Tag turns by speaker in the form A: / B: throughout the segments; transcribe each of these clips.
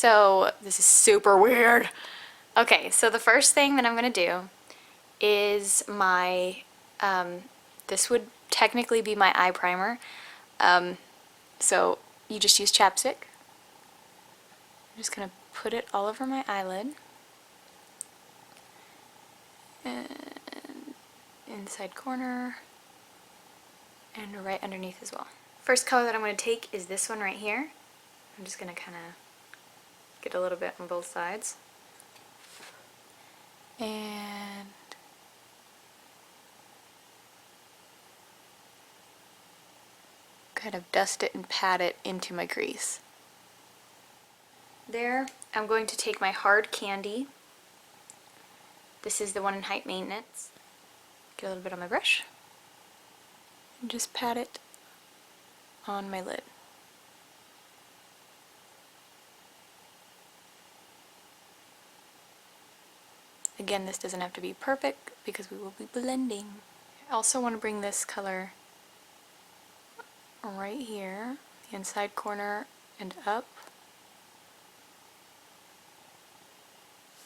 A: So this is super weird. Okay, so the first thing that I'm gonna do is my, this would technically be my eye primer. So you just use chapstick. I'm just gonna put it all over my eyelid. And inside corner. And right underneath as well. First color that I'm gonna take is this one right here. I'm just gonna kinda get a little bit on both sides. And kind of dust it and pat it into my crease. There, I'm going to take my hard candy. This is the one in Height Maintenance. Get a little bit on my brush. And just pat it on my lid. Again, this doesn't have to be perfect because we will be blending. I also want to bring this color right here, the inside corner and up.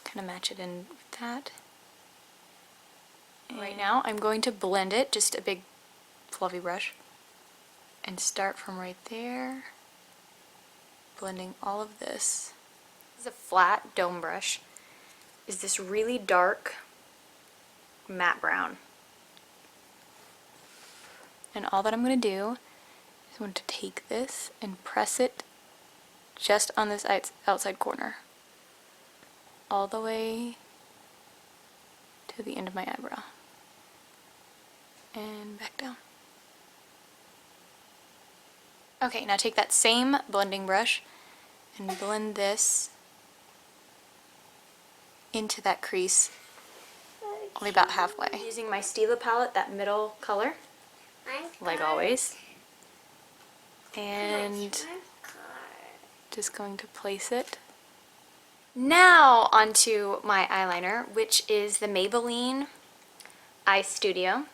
A: Kind of match it in with that. And right now I'm going to blend it, just a big fluffy brush, and start from right there, blending all of this. This is a flat dome brush. Is this really dark matte brown. And all that I'm going to do is I'm going to take this and press it just on this outside corner, all the way to the end of my eyebrow, and back down. Okay, now take that same blending brush and blend this into that crease, only about halfway. Using my Stila palette, that middle color, like always, and just going to place it. Now onto my eyeliner, which is the Maybelline Eye Studio,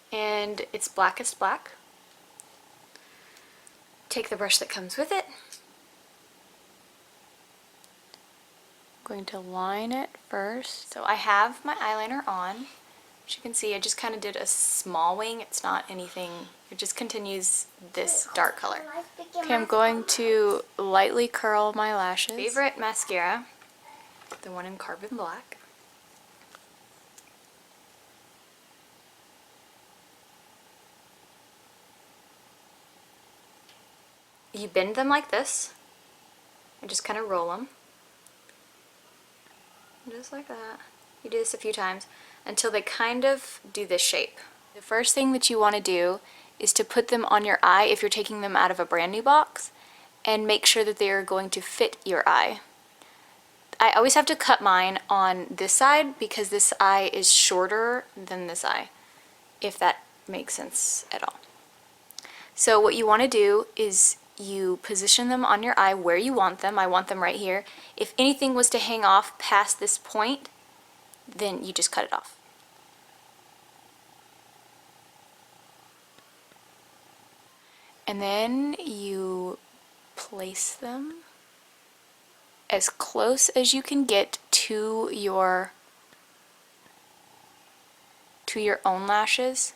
A: and it's Blackest Black. Take the brush that comes with it. I'm going to line it first. So I have my eyeliner on. As you can see, I just kind of did a small wing. It's not anything, it just continues this dark color. Okay, I'm going to lightly curl my lashes. Favorite mascara, the one in Carbon Black. You bend them like this and just kind of roll them. Just like that. You do this a few times until they kind of do this shape. The first thing that you want to do is to put them on your eye if you're taking them out of a brand new box, and make sure that they are going to fit your eye. I always have to cut mine on this side because this eye is shorter than this eye, if that makes sense at all. So what you want to do is you position them on your eye where you want them. I want them right here. If anything was to hang off past this point, then you just cut it off. And then you place them as close as you can get to your own lashes.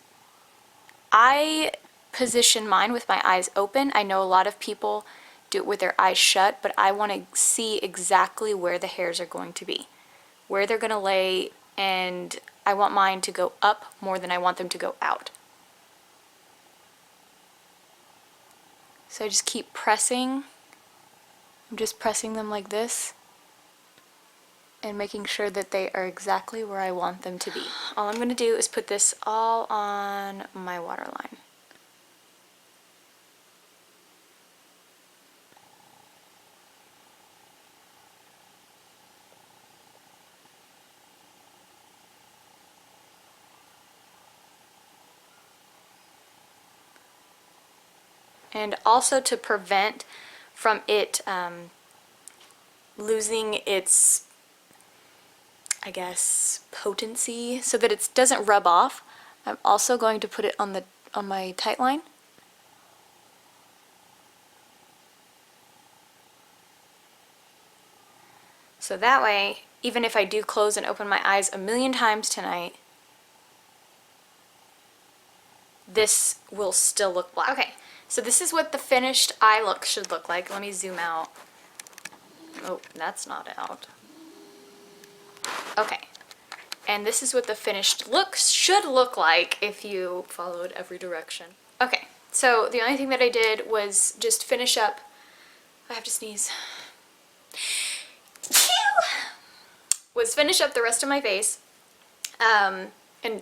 A: I position mine with my eyes open. I know a lot of people do it with their eyes shut, but I want to see exactly where the hairs are going to be, where they're going to lay, and I want mine to go up more than I want them to go out. So I just keep pressing. I'm just pressing them like this and making sure that they are exactly where I want them to be. All I'm going to do is put this all on my waterline. And also to prevent from it losing its, I guess, potency, so that it doesn't rub off, I'm also going to put it on my tight line. So that way, even if I do close and open my eyes a million times tonight, this will still look black. Okay, so this is what the finished eye look should look like. Let me zoom out. Oh, that's not out. Okay, and this is what the finished look should look like if you followed every direction. Okay, so the only thing that I did was just finish up. I have to sneeze. Was finish up the rest of my face, and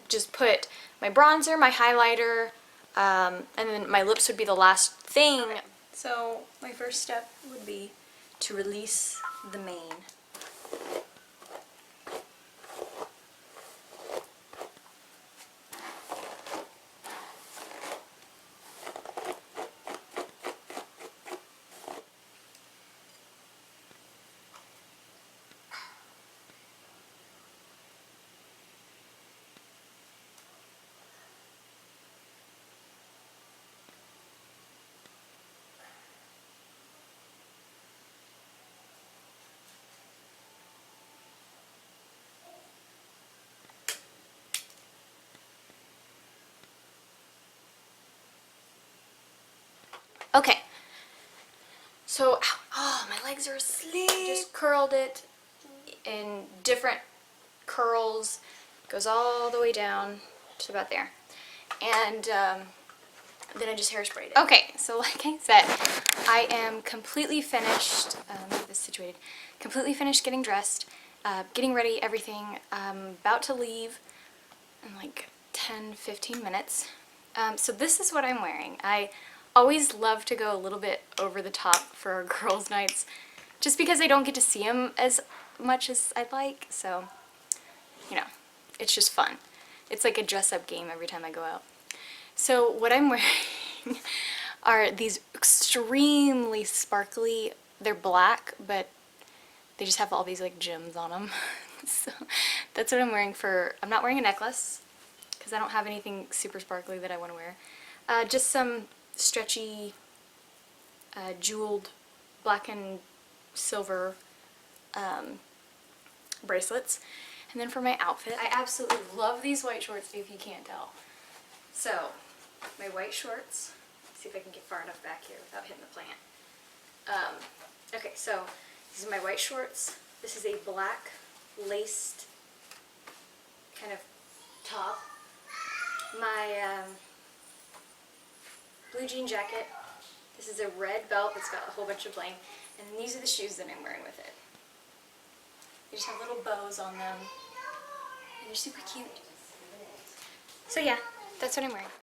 A: just put my bronzer, my highlighter, and then my lips would be the last thing. Okay. So my first step would be to release the mane. Okay, so, oh, my legs are asleep. Just curled it in different curls, goes all the way down to about there. And then I just hairsprayed it. Okay, so like I said, I am completely finished, get this situated, completely finished getting dressed, getting ready, everything. About to leave in like 10-15 minutes. So this is what I'm wearing. I always love to go a little bit over the top for our girls' nights, just because I don't get to see them as much as I'd like, so, you know, it's just fun. It's like a dress-up game every time I go out. So what I'm wearing are these extremely sparkly, they're black, but they just have all these like gems on them. So that's what I'm wearing for, I'm not wearing a necklace, because I don't have anything super sparkly that I want to wear. Just some stretchy, jeweled black and silver bracelets. And then for my outfit, I absolutely love these white shorts, if you can't tell. So, my white shorts, let's see if I can get far enough back here without hitting the plant. Okay, so these are my white shorts. This is a black laced kind of top. My blue jean jacket. This is a red belt that's got a whole bunch of bling. And these are the shoes that I'm wearing with it. They just have little bows on them. And they're super cute. So yeah, that's what I'm wearing.